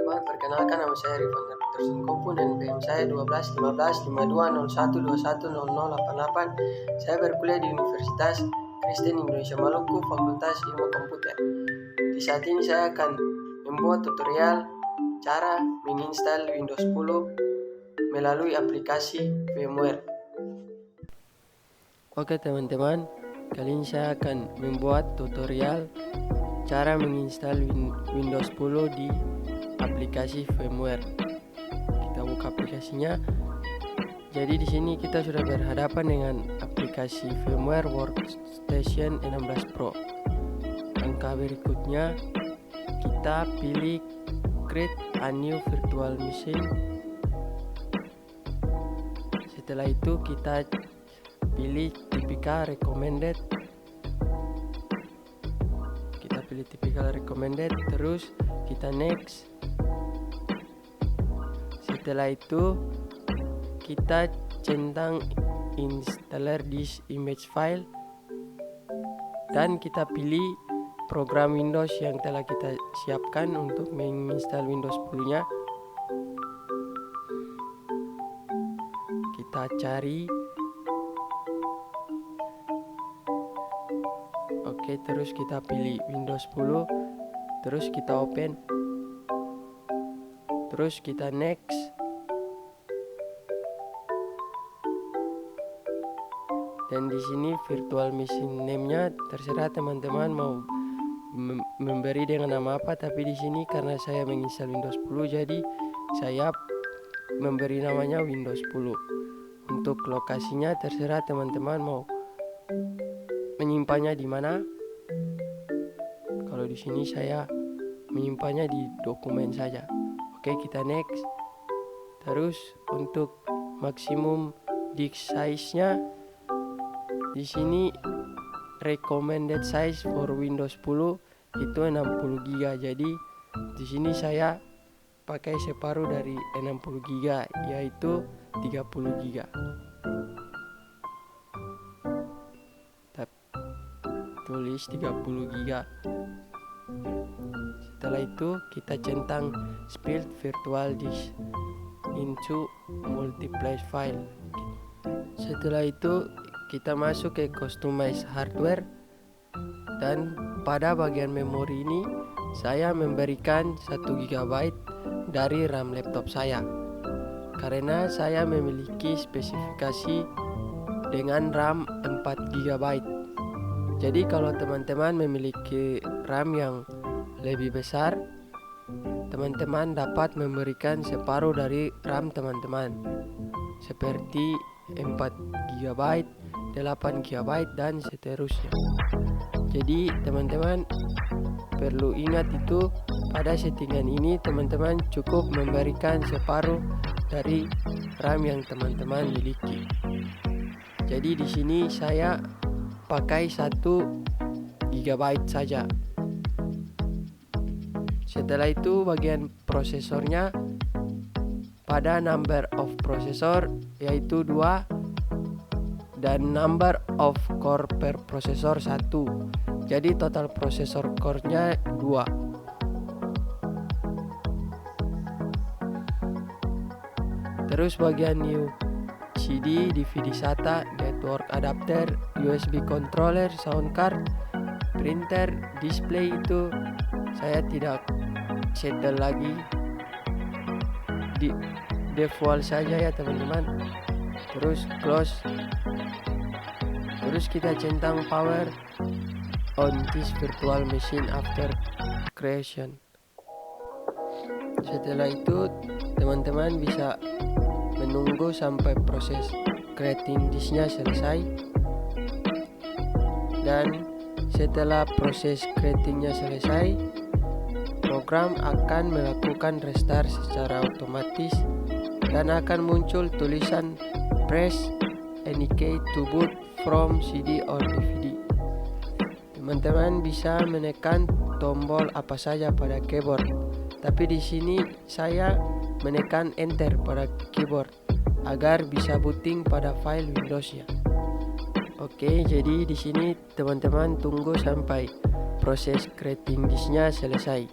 teman-teman, perkenalkan nama saya Rifan Dr. Singkopun dan NPM saya 12 15 52 01 21 0088. Saya berkuliah di Universitas Kristen Indonesia Maluku, Fakultas Ilmu Komputer. Di saat ini saya akan membuat tutorial cara menginstal Windows 10 melalui aplikasi VMware. Oke teman-teman, kali ini saya akan membuat tutorial cara menginstal Windows 10 di aplikasi VMware. Kita buka aplikasinya. Jadi di sini kita sudah berhadapan dengan aplikasi VMware Workstation 16 Pro. Langkah berikutnya, kita pilih Create a new virtual machine. Setelah itu kita pilih typical recommended. Kita pilih typical recommended, terus kita next. Setelah itu kita centang installer this image file dan kita pilih program Windows yang telah kita siapkan untuk menginstal Windows 10-nya. Kita cari. Oke, terus kita pilih Windows 10, terus kita open, terus kita next. Dan di sini virtual machine name-nya terserah teman-teman mau memberi dengan nama apa, tapi di sini karena saya menginstal Windows 10 jadi saya memberi namanya Windows 10. Untuk lokasinya terserah teman-teman mau menyimpannya di mana. Kalau di sini saya menyimpannya di dokumen saja. Oke, kita next. Terus untuk maksimum disk size-nya di sini recommended size for Windows 10 itu 60 GB. Jadi di sini saya pakai separuh dari 60 GB yaitu 30 GB. Tulis 30 GB. Setelah itu kita centang split virtual disk into multiple file. Setelah itu kita masuk ke customize hardware dan pada bagian memori ini saya memberikan 1 GB dari RAM laptop saya karena saya memiliki spesifikasi dengan RAM 4 GB. Jadi kalau teman-teman memiliki RAM yang lebih besar, teman-teman dapat memberikan separuh dari RAM teman-teman seperti 4 GB, 8 GB dan seterusnya. Jadi teman-teman perlu ingat itu, pada settingan ini teman-teman cukup memberikan separuh dari RAM yang teman-teman miliki. Jadi di sini saya pakai 1 GB saja. Setelah itu bagian prosesornya pada number of processor yaitu 2 dan number of core per processor 1. Jadi total processor core-nya 2. Terus bagian new CD, DVD SATA, network adapter, USB controller, sound card, printer, display itu saya tidak settle lagi, di default saja ya teman-teman. Terus close. Terus kita centang power on this virtual machine after creation. Setelah itu teman-teman bisa menunggu sampai proses creating disknya selesai, dan setelah proses creatingnya selesai, program akan melakukan restart secara otomatis dan akan muncul tulisan press any key to boot from CD or DVD. Teman-teman bisa menekan tombol apa saja pada keyboard, tapi di sini saya menekan enter pada keyboard agar bisa booting pada file Windows-nya. Oke, jadi di sini teman-teman tunggu sampai proses creating disknya selesai.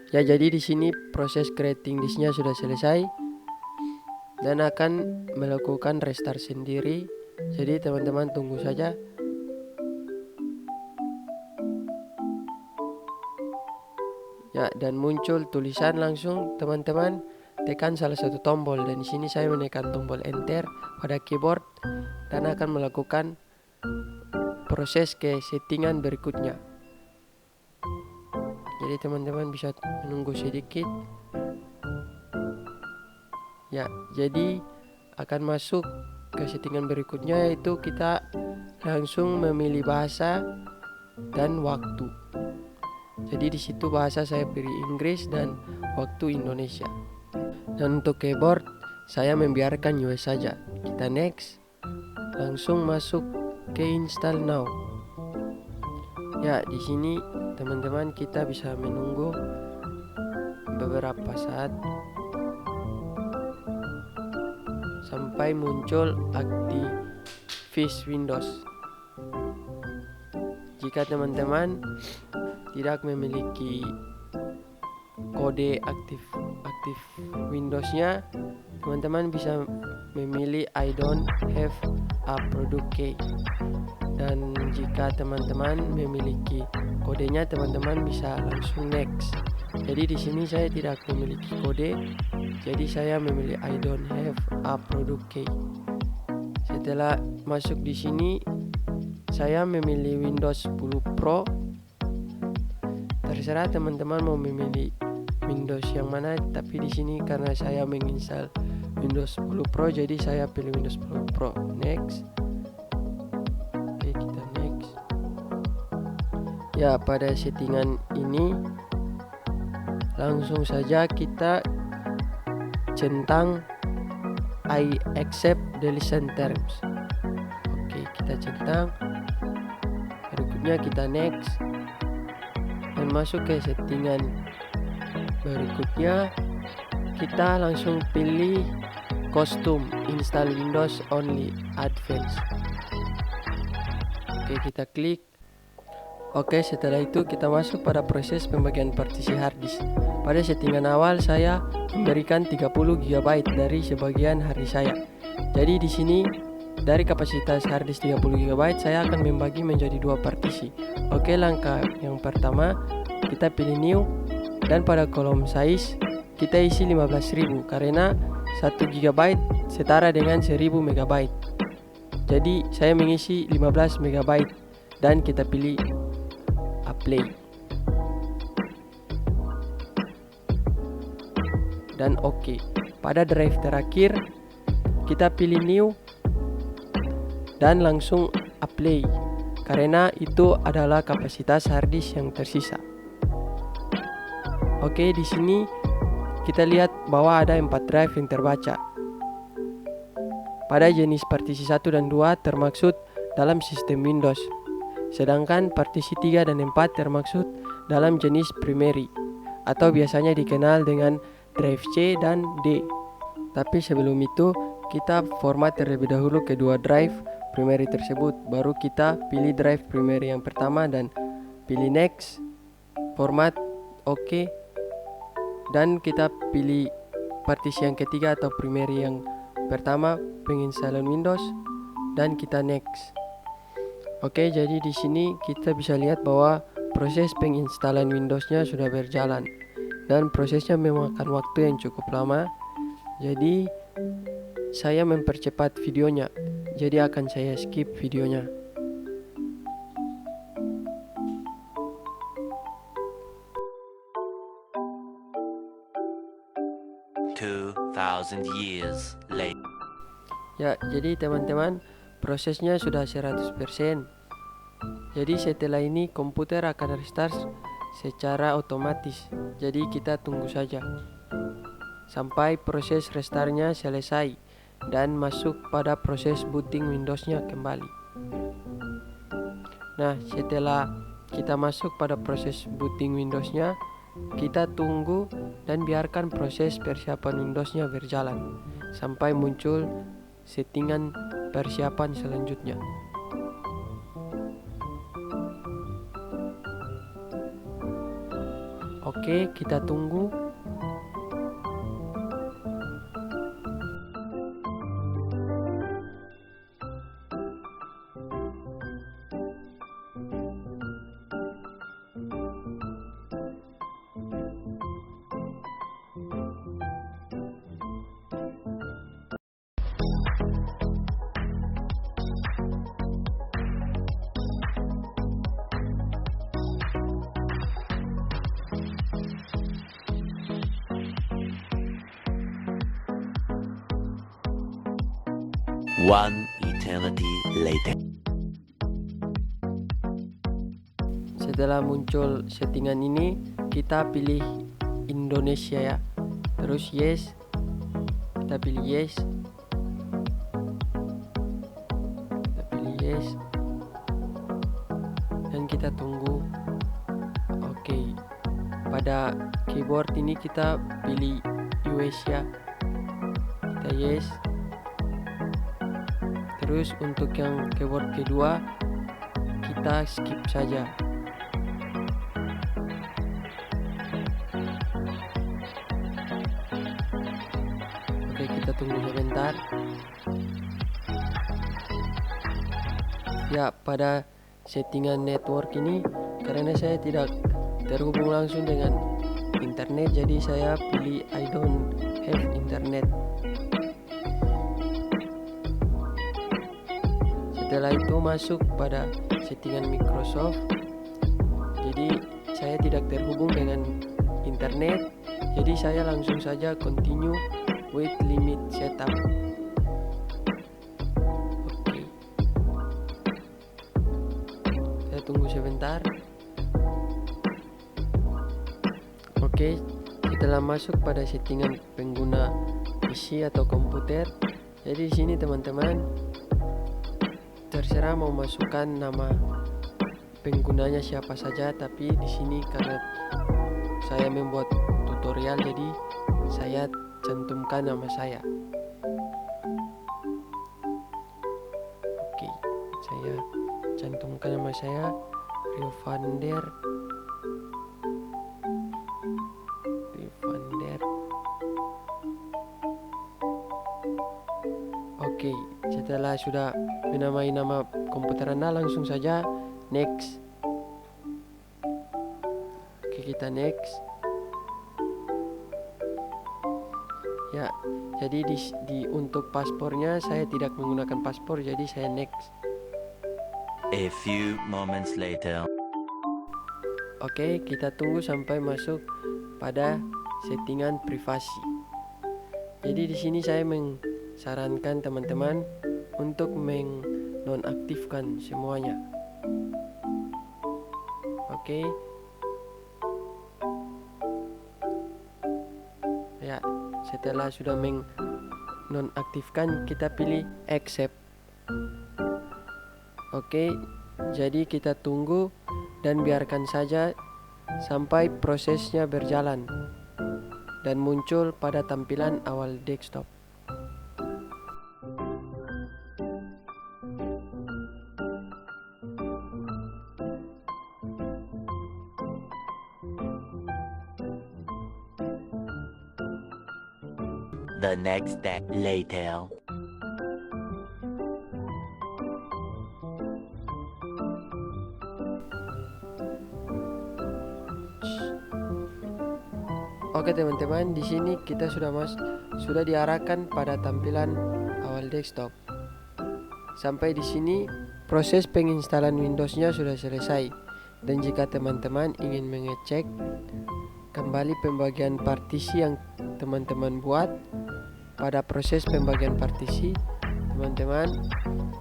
Ya, jadi di sini proses creating disknya sudah selesai dan akan melakukan restart sendiri. Jadi teman-teman tunggu saja. Ya, dan muncul tulisan langsung. Teman-teman tekan salah satu tombol, dan di sini saya menekan tombol enter pada keyboard dan akan melakukan proses ke settingan berikutnya. Jadi teman-teman bisa menunggu sedikit. Ya, jadi akan masuk ke settingan berikutnya, yaitu kita langsung memilih bahasa dan waktu. Jadi di situ bahasa saya pilih Inggris dan waktu Indonesia. Dan untuk keyboard saya membiarkan US saja. Kita next. Langsung masuk ke install now. Ya, di sini teman-teman kita bisa menunggu beberapa saat sampai muncul Activate Windows. Jika teman-teman tidak memiliki kode aktif Windowsnya, teman-teman bisa memilih I don't have a product key. Dan jika teman-teman memiliki kodenya, teman-teman bisa langsung next. Jadi di sini saya tidak memiliki kode, jadi saya memilih I don't have a product key. Setelah masuk di sini, saya memilih Windows 10 Pro. Terserah teman-teman mau memilih Windows yang mana, tapi di sini karena saya menginstal Windows 10 Pro, jadi saya pilih Windows 10 Pro. Next. Oke, kita next. Ya, pada settingan ini langsung saja kita centang I accept the license terms. Oke, kita centang. Berikutnya kita next dan masuk ke settingan berikutnya. Kita langsung pilih custom install Windows only advanced. Oke, kita klik. Oke, setelah itu kita masuk pada proses pembagian partisi harddisk. Pada settingan awal saya memberikan 30 GB dari sebagian harddisk saya. Jadi di sini dari kapasitas harddisk 30 GB saya akan membagi menjadi dua partisi. Oke, langkah yang pertama kita pilih new dan pada kolom size kita isi 15.000 karena 1 GB setara dengan 1000 MB. Jadi saya mengisi 15 MB dan kita pilih apply. Dan oke. Pada drive terakhir kita pilih new dan langsung apply karena itu adalah kapasitas harddisk yang tersisa. Oke, di sini kita lihat bahwa ada 4 drive yang terbaca. Pada jenis partisi 1 dan 2 termaksud dalam sistem Windows, sedangkan partisi 3 dan 4 termaksud dalam jenis primary atau biasanya dikenal dengan drive C dan D. Tapi sebelum itu kita format terlebih dahulu kedua drive primary tersebut, baru kita pilih drive primary yang pertama dan pilih next, format oke, dan kita pilih partisi yang ketiga atau primary yang pertama, penginstalan Windows, dan kita next. Oke, jadi di sini kita bisa lihat bahwa proses penginstalan Windowsnya sudah berjalan dan prosesnya memakan waktu yang cukup lama. Jadi saya mempercepat videonya, jadi akan saya skip videonya. Years later. Ya, jadi teman-teman, prosesnya sudah 100%. Jadi setelah ini komputer akan restart secara otomatis. Jadi kita tunggu saja sampai proses restartnya selesai dan masuk pada proses booting Windowsnya kembali. Nah, setelah kita masuk pada proses booting Windowsnya, kita tunggu dan biarkan proses persiapan Windowsnya berjalan sampai muncul settingan persiapan selanjutnya. Oke, kita tunggu. One eternity later. Setelah muncul settingan ini, kita pilih Indonesia ya. Terus yes. Kita pilih yes. Kita pilih yes. Dan kita tunggu. Oke. Pada keyboard ini kita pilih US ya. Kita yes. Terus untuk yang keyboard kedua kita skip saja. Oke, kita tunggu sebentar. Ya, pada settingan network ini karena saya tidak terhubung langsung dengan internet, jadi saya pilih I don't have internet. Setelah itu masuk pada settingan Microsoft. Jadi saya tidak terhubung dengan internet, jadi saya langsung saja continue with limit setup. Oke. Saya tunggu sebentar. Oke, setelah masuk pada settingan pengguna PC atau komputer. Jadi di sini teman-teman terserah mau masukkan nama penggunanya siapa saja, tapi di sini karena saya membuat tutorial jadi saya cantumkan nama saya. Oke, saya cantumkan nama saya Rio Vander. Oke, setelah sudah menamai nama komputer Anda, langsung saja next. Oke, kita next. Ya, jadi untuk paspornya saya tidak menggunakan paspor, jadi saya next. A few moments later. Oke, kita tunggu sampai masuk pada settingan privasi. Jadi di sini saya sarankan teman-teman untuk menonaktifkan semuanya. Oke. Ya, setelah sudah menonaktifkan, kita pilih accept. Oke, jadi kita tunggu dan biarkan saja sampai prosesnya berjalan dan muncul pada tampilan awal desktop. The next day later. Oke teman-teman, di sini kita sudah diarahkan pada tampilan awal desktop. Sampai di sini proses penginstalan Windows-nya sudah selesai. Dan jika teman-teman ingin mengecek kembali pembagian partisi yang teman-teman buat, pada proses pembagian partisi teman-teman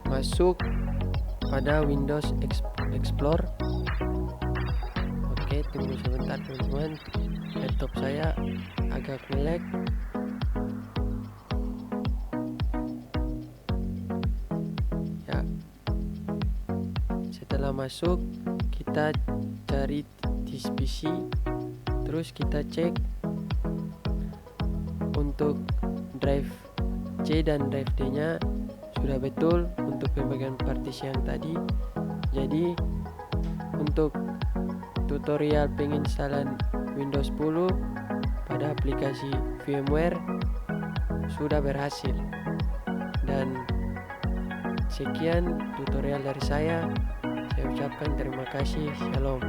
masuk pada Windows Explorer. Oke, tunggu sebentar teman-teman, laptop saya agak nge-lag. Ya, setelah masuk kita cari disk PC, terus kita cek untuk drive C dan drive D nya sudah betul untuk pembagian partisi yang tadi. Jadi untuk tutorial penginstalan Windows 10 pada aplikasi VMware sudah berhasil. Dan sekian tutorial dari saya. Saya ucapkan terima kasih. Shalom.